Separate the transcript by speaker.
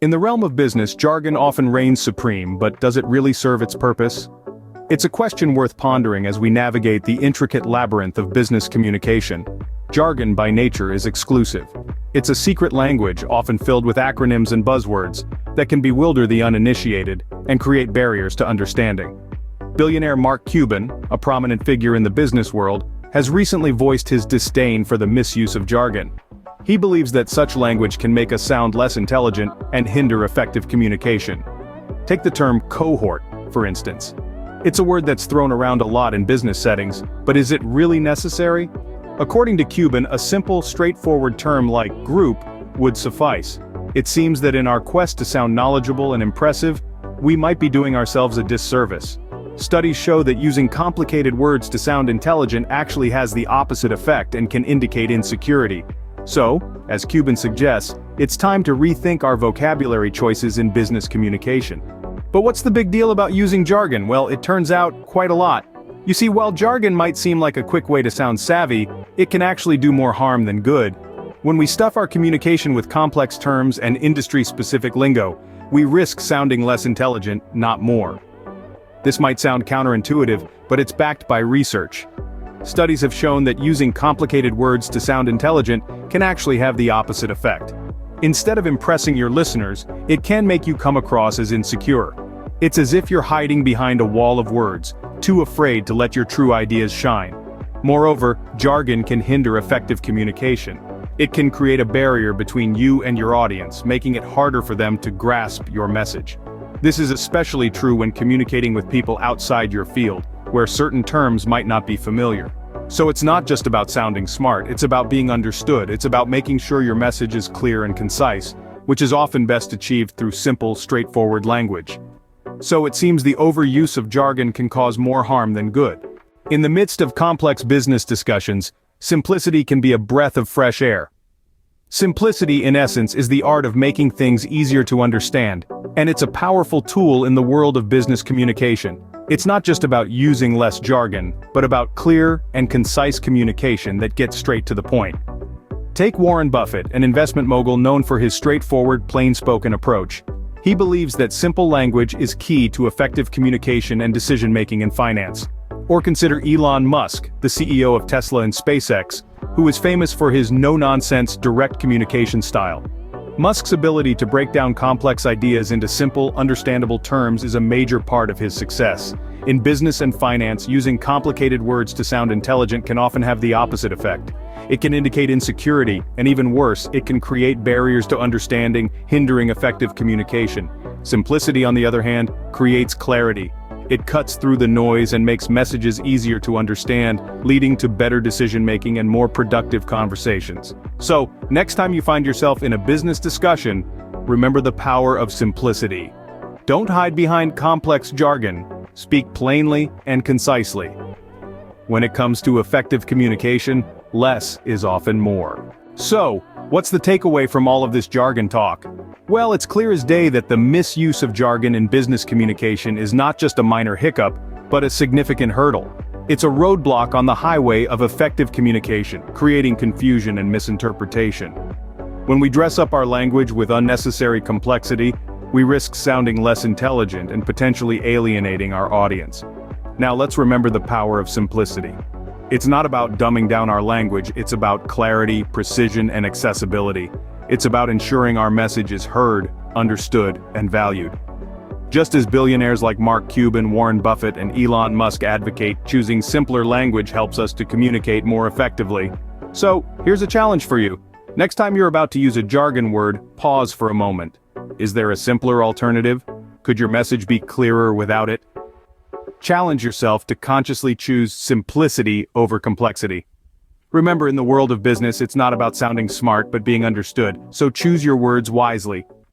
Speaker 1: In the realm of business, jargon often reigns supreme, but does it really serve its purpose? It's a question worth pondering as we navigate the intricate labyrinth of business communication. Jargon by nature is exclusive. It's a secret language, often filled with acronyms and buzzwords, that can bewilder the uninitiated and create barriers to understanding. Billionaire Mark Cuban, a prominent figure in the business world, has recently voiced his disdain for the misuse of jargon. He believes that such language can make us sound less intelligent and hinder effective communication. Take the term cohort, for instance. It's a word that's thrown around a lot in business settings, but is it really necessary? According to Cuban, a simple, straightforward term like group would suffice. It seems that in our quest to sound knowledgeable and impressive, we might be doing ourselves a disservice. Studies show that using complicated words to sound intelligent actually has the opposite effect and can indicate insecurity. So, as Cuban suggests, it's time to rethink our vocabulary choices in business communication. But what's the big deal about using jargon? Well, it turns out, quite a lot. You see, while jargon might seem like a quick way to sound savvy, it can actually do more harm than good. When we stuff our communication with complex terms and industry-specific lingo, we risk sounding less intelligent, not more. This might sound counterintuitive, but it's backed by research. Studies have shown that using complicated words to sound intelligent can actually have the opposite effect. Instead of impressing your listeners, it can make you come across as insecure. It's as if you're hiding behind a wall of words, too afraid to let your true ideas shine. Moreover, jargon can hinder effective communication. It can create a barrier between you and your audience, making it harder for them to grasp your message. This is especially true when communicating with people outside your field, where certain terms might not be familiar. So it's not just about sounding smart, it's about being understood, it's about making sure your message is clear and concise, which is often best achieved through simple, straightforward language. So it seems the overuse of jargon can cause more harm than good. In the midst of complex business discussions, simplicity can be a breath of fresh air. Simplicity, in essence, is the art of making things easier to understand, and it's a powerful tool in the world of business communication. It's not just about using less jargon, but about clear and concise communication that gets straight to the point. Take Warren Buffett, an investment mogul known for his straightforward, plain-spoken approach. He believes that simple language is key to effective communication and decision-making in finance. Or consider Elon Musk, the CEO of Tesla and SpaceX, who is famous for his no-nonsense, direct communication style. Musk's ability to break down complex ideas into simple, understandable terms is a major part of his success. In business and finance, using complicated words to sound intelligent can often have the opposite effect. It can indicate insecurity, and even worse, it can create barriers to understanding, hindering effective communication. Simplicity, on the other hand, creates clarity. It cuts through the noise and makes messages easier to understand, leading to better decision-making and more productive conversations. So, next time you find yourself in a business discussion, remember the power of simplicity. Don't hide behind complex jargon. Speak plainly and concisely. When it comes to effective communication, less is often more. So, what's the takeaway from all of this jargon talk? Well, it's clear as day that the misuse of jargon in business communication is not just a minor hiccup, but a significant hurdle. It's a roadblock on the highway of effective communication, creating confusion and misinterpretation. When we dress up our language with unnecessary complexity, we risk sounding less intelligent and potentially alienating our audience. Now let's remember the power of simplicity. It's not about dumbing down our language, it's about clarity, precision, and accessibility. It's about ensuring our message is heard, understood, and valued. Just as billionaires like Mark Cuban, Warren Buffett, and Elon Musk advocate, choosing simpler language helps us to communicate more effectively. So, here's a challenge for you. Next time you're about to use a jargon word, pause for a moment. Is there a simpler alternative? Could your message be clearer without it? Challenge yourself to consciously choose simplicity over complexity. Remember, in the world of business, it's not about sounding smart but being understood, so choose your words wisely.